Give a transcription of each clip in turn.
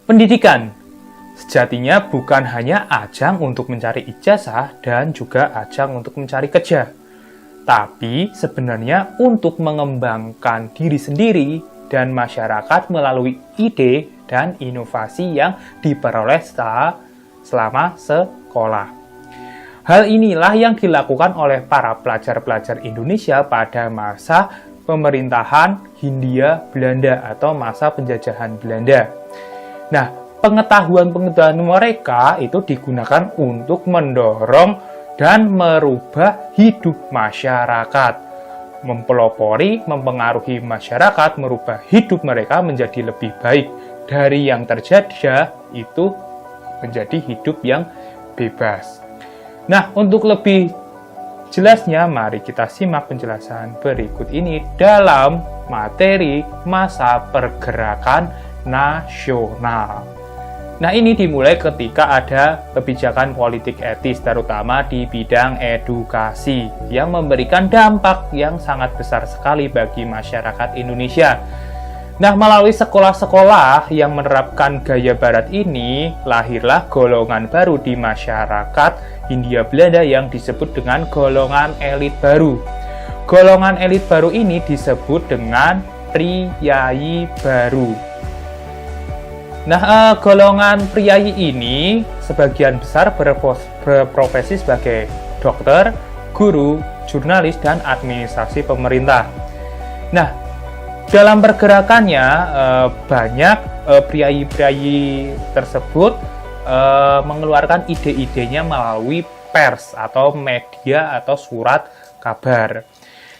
Pendidikan sejatinya bukan hanya ajang untuk mencari ijazah dan juga ajang untuk mencari kerja, tapi sebenarnya untuk mengembangkan diri sendiri dan masyarakat melalui ide dan inovasi yang diperoleh selama sekolah. Hal inilah yang dilakukan oleh para pelajar-pelajar Indonesia pada masa pemerintahan Hindia Belanda atau masa penjajahan Belanda. Nah, pengetahuan-pengetahuan mereka itu digunakan untuk mendorong dan merubah hidup masyarakat, mempelopori, mempengaruhi masyarakat, merubah hidup mereka menjadi lebih baik dari yang terjadi itu menjadi hidup yang bebas. Nah, untuk lebih jelasnya, mari kita simak penjelasan berikut ini dalam materi masa pergerakan nasional. Nah, ini dimulai ketika ada kebijakan politik etis, terutama di bidang edukasi, yang memberikan dampak yang sangat besar sekali bagi masyarakat Indonesia. Nah, melalui sekolah-sekolah yang menerapkan gaya barat ini, lahirlah golongan baru di masyarakat Hindia Belanda yang disebut dengan golongan elit baru. Golongan elit baru ini disebut dengan priyayi baru. Nah, golongan priyayi ini sebagian besar berprofesi sebagai dokter, guru, jurnalis, dan administrasi pemerintah. Nah, dalam pergerakannya banyak priyayi-priyayi tersebut mengeluarkan ide-idenya melalui pers atau media atau surat kabar.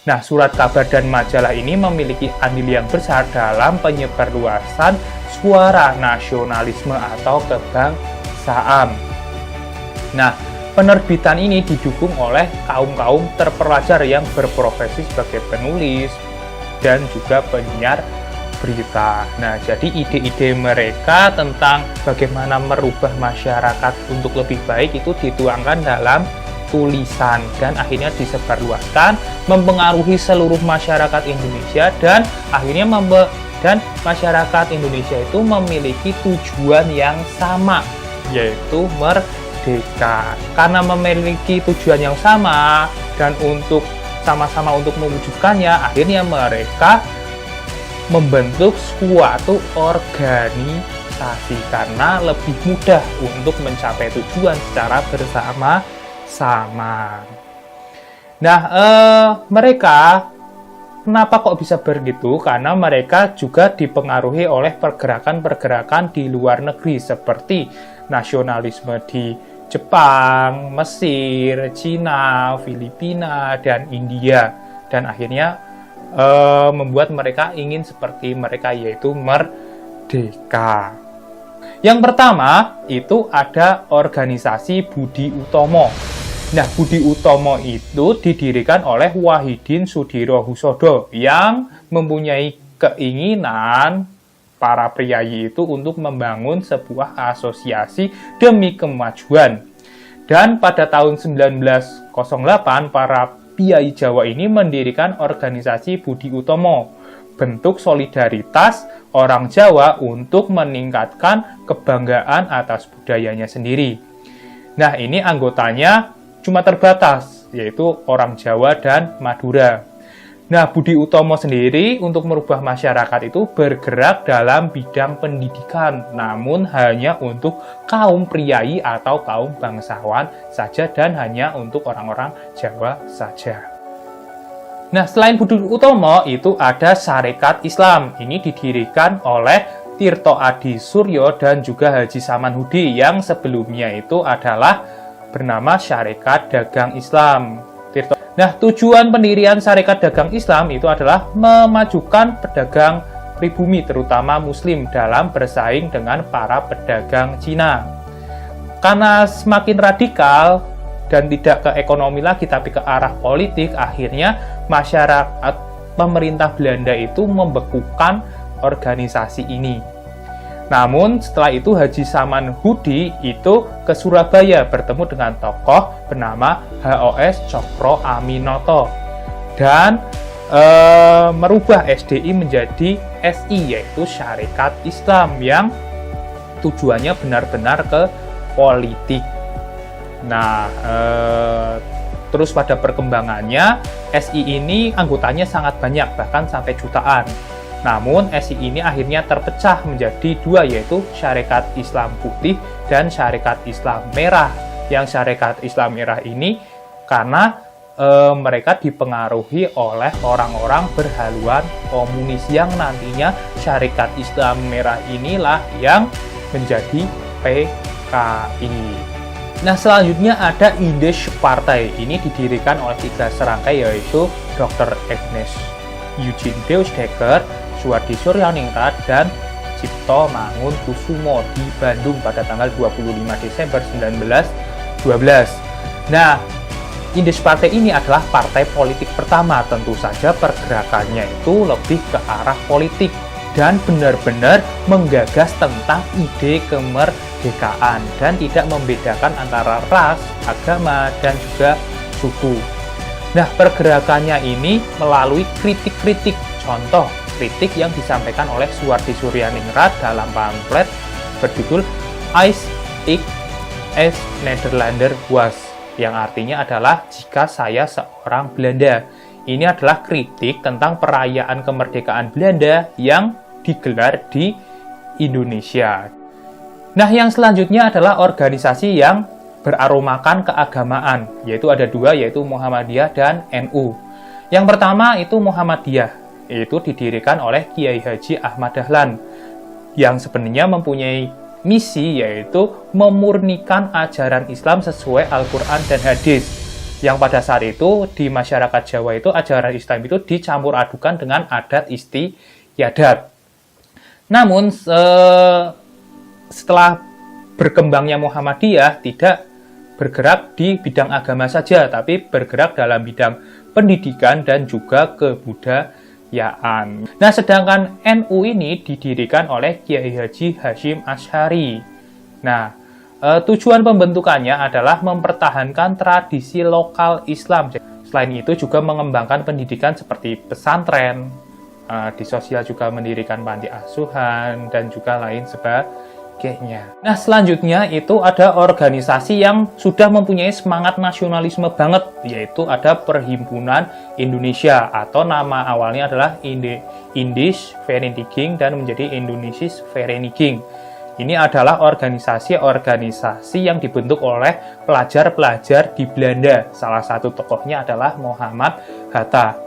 Nah, surat kabar dan majalah ini memiliki andil yang besar dalam penyebarluasan suara nasionalisme atau kebangsaan. Nah, penerbitan ini didukung oleh kaum-kaum terpelajar yang berprofesi sebagai penulis dan juga penyiar berita. Nah, jadi ide-ide mereka tentang bagaimana merubah masyarakat untuk lebih baik itu dituangkan dalam tulisan dan akhirnya disebarluaskan, mempengaruhi seluruh masyarakat Indonesia, dan akhirnya masyarakat Indonesia itu memiliki tujuan yang sama, yaitu merdeka. Karena memiliki tujuan yang sama dan untuk sama-sama untuk mewujudkannya, akhirnya mereka membentuk suatu organisasi karena lebih mudah untuk mencapai tujuan secara bersama-sama. Nah, mereka kenapa kok bisa begitu? Karena mereka juga dipengaruhi oleh pergerakan-pergerakan di luar negeri seperti nasionalisme di Jepang, Mesir, Cina, Filipina, dan India, dan akhirnya membuat mereka ingin seperti mereka, yaitu merdeka. Yang pertama itu ada organisasi Budi Utomo. Nah, Budi Utomo itu didirikan oleh Wahidin Sudirohusodo yang mempunyai keinginan para priyayi itu untuk membangun sebuah asosiasi demi kemajuan. Dan pada tahun 1908, para priyayi Jawa ini mendirikan organisasi Budi Utomo, bentuk solidaritas orang Jawa untuk meningkatkan kebanggaan atas budayanya sendiri. Nah, ini anggotanya cuma terbatas, yaitu orang Jawa dan Madura. Nah, Budi Utomo sendiri untuk merubah masyarakat itu bergerak dalam bidang pendidikan, namun hanya untuk kaum priyayi atau kaum bangsawan saja dan hanya untuk orang-orang Jawa saja. Nah, selain Budi Utomo itu ada Sarekat Islam. Ini didirikan oleh Tirto Adi Suryo dan juga Haji Samanhudi yang sebelumnya itu adalah bernama Sarekat Dagang Islam. Nah, tujuan pendirian Sarekat Dagang Islam itu adalah memajukan pedagang pribumi, terutama Muslim, dalam bersaing dengan para pedagang Cina. Karena semakin radikal dan tidak ke ekonomi lagi, tapi ke arah politik, akhirnya masyarakat pemerintah Belanda itu membekukan organisasi ini. Namun setelah itu Haji Samanhudi itu ke Surabaya bertemu dengan tokoh bernama HOS Cokro Aminoto dan merubah SDI menjadi SI, yaitu Sarekat Islam, yang tujuannya benar-benar ke politik. Nah, terus pada perkembangannya, SI ini anggotanya sangat banyak, bahkan sampai jutaan. Namun, SI ini akhirnya terpecah menjadi dua, yaitu Syarikat Islam Putih dan Syarikat Islam Merah. Yang Syarikat Islam Merah ini karena mereka dipengaruhi oleh orang-orang berhaluan komunis yang nantinya Syarikat Islam Merah inilah yang menjadi PKI. Nah, selanjutnya ada Indische Partei. Ini didirikan oleh 3 serangkai, yaitu Dr. Agnes Eugene Deusdecker, Suwardi Suryaningrat, dan Cipto Mangunkusumo di Bandung pada tanggal 25 Desember 1912. Nah, Indische Partei ini adalah partai politik pertama. Tentu saja pergerakannya itu lebih ke arah politik dan benar-benar menggagas tentang ide kemerdekaan dan tidak membedakan antara ras, agama, dan juga suku. Nah, pergerakannya ini melalui kritik-kritik. Contoh kritik yang disampaikan oleh Suwardi Suryaningrat dalam pamflet berjudul Als ik es Nederlander was, yang artinya adalah jika saya seorang Belanda. Ini adalah kritik tentang perayaan kemerdekaan Belanda yang digelar di Indonesia. Nah, yang selanjutnya adalah organisasi yang beraromakan keagamaan, yaitu ada 2, yaitu Muhammadiyah dan NU. Yang pertama itu Muhammadiyah, itu didirikan oleh Kiai Haji Ahmad Dahlan, yang sebenarnya mempunyai misi yaitu memurnikan ajaran Islam sesuai Al-Quran dan Hadis, yang pada saat itu di masyarakat Jawa itu ajaran Islam itu dicampur adukan dengan adat istiadat. Namun setelah berkembangnya Muhammadiyah tidak bergerak di bidang agama saja, tapi bergerak dalam bidang pendidikan dan juga kebudayaan. Nah, sedangkan NU ini didirikan oleh Kiai Haji Hashim Asy'ari. Nah, tujuan pembentukannya adalah mempertahankan tradisi lokal Islam. Selain itu juga mengembangkan pendidikan seperti pesantren, di sosial juga mendirikan panti asuhan, dan juga lain sebagainya. Nah, selanjutnya itu ada organisasi yang sudah mempunyai semangat nasionalisme banget, yaitu ada Perhimpunan Indonesia, atau nama awalnya adalah Indische Vereniging dan menjadi Indonesische Vereniging. Ini adalah organisasi-organisasi yang dibentuk oleh pelajar-pelajar di Belanda. Salah satu tokohnya adalah Muhammad Hatta.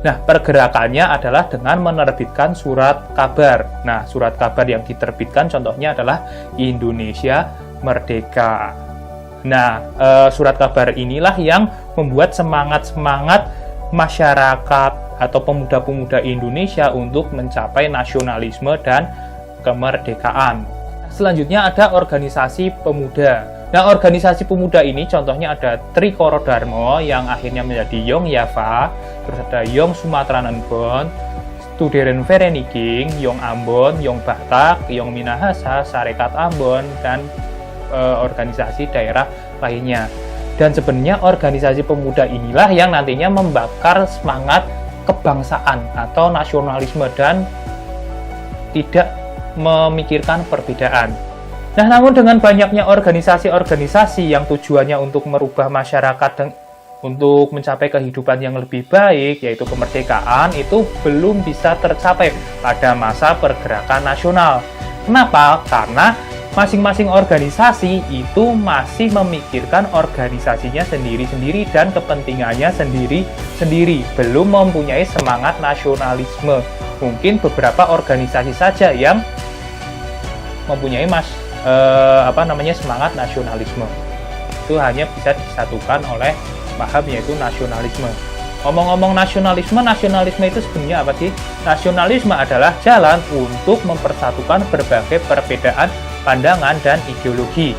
Nah, pergerakannya adalah dengan menerbitkan surat kabar. Nah, surat kabar yang diterbitkan contohnya adalah Indonesia Merdeka. Nah, surat kabar inilah yang membuat semangat-semangat masyarakat atau pemuda-pemuda Indonesia untuk mencapai nasionalisme dan kemerdekaan. Selanjutnya ada organisasi pemuda. Nah, organisasi pemuda ini contohnya ada Trikoro Darmo yang akhirnya menjadi Yong Yava, terus ada Yong Sumateranen Bon, Studeren Vereniging, Yong Ambon, Yong Batak, Yong Minahasa, Sarekat Ambon, dan organisasi daerah lainnya. Dan sebenarnya organisasi pemuda inilah yang nantinya membakar semangat kebangsaan atau nasionalisme dan tidak memikirkan perbedaan. Nah, namun dengan banyaknya organisasi-organisasi yang tujuannya untuk merubah masyarakat dan untuk mencapai kehidupan yang lebih baik, yaitu kemerdekaan, itu belum bisa tercapai pada masa pergerakan nasional. Kenapa? Karena masing-masing organisasi itu masih memikirkan organisasinya sendiri-sendiri dan kepentingannya sendiri-sendiri, belum mempunyai semangat nasionalisme. Mungkin beberapa organisasi saja yang mempunyai semangat nasionalisme. Itu hanya bisa disatukan oleh paham yaitu nasionalisme. Ngomong-ngomong nasionalisme itu sebenarnya apa sih? Nasionalisme adalah jalan untuk mempersatukan berbagai perbedaan pandangan dan ideologi.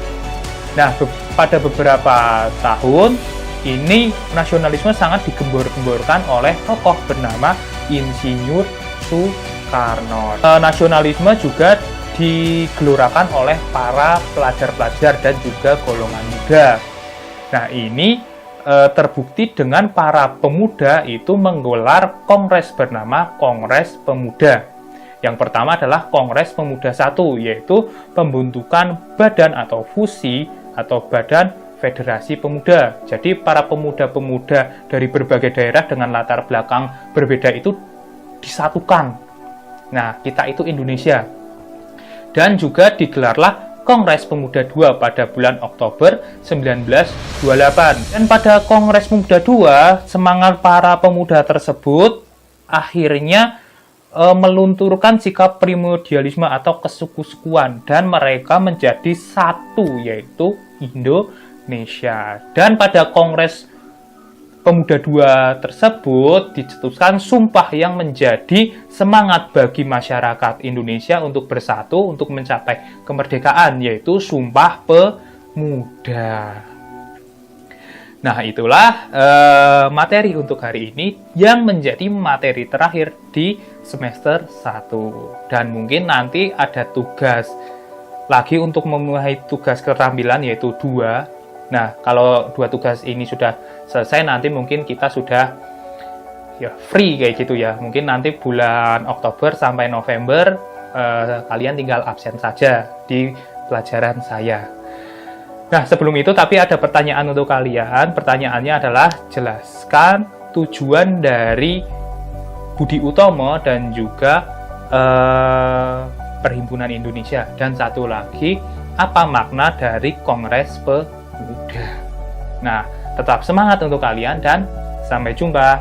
Nah, pada beberapa tahun ini nasionalisme sangat digembor-gemborkan oleh tokoh bernama Insinyur Soekarno. Nasionalisme juga digelorakan oleh para pelajar-pelajar dan juga golongan muda. Nah, ini terbukti dengan para pemuda itu menggelar kongres bernama Kongres Pemuda. Yang pertama adalah Kongres Pemuda 1, yaitu pembentukan badan atau fusi atau badan Federasi Pemuda. Jadi para pemuda-pemuda dari berbagai daerah dengan latar belakang berbeda itu disatukan. Nah, kita itu Indonesia. Dan juga digelarlah Kongres Pemuda 2 pada bulan Oktober 1928. Dan pada Kongres Pemuda 2, semangat para pemuda tersebut akhirnya melunturkan sikap primordialisme atau kesuku-sukuan, dan mereka menjadi satu, yaitu Indonesia. Dan pada Kongres Pemuda 2 tersebut dicetuskan sumpah yang menjadi semangat bagi masyarakat Indonesia untuk bersatu untuk mencapai kemerdekaan, yaitu Sumpah Pemuda. Nah, itulah materi untuk hari ini yang menjadi materi terakhir di semester 1. Dan mungkin nanti ada tugas lagi untuk memulai tugas keterampilan, yaitu 2. Nah, kalau 2 tugas ini sudah selesai, nanti mungkin kita sudah free kayak gitu ya. Mungkin nanti bulan Oktober sampai November kalian tinggal absen saja di pelajaran saya. Nah, sebelum itu tapi ada pertanyaan untuk kalian. Pertanyaannya adalah, jelaskan tujuan dari Budi Utomo dan juga Perhimpunan Indonesia. Dan satu lagi, apa makna dari Kongres Pemuda? Nah, tetap semangat untuk kalian dan sampai jumpa.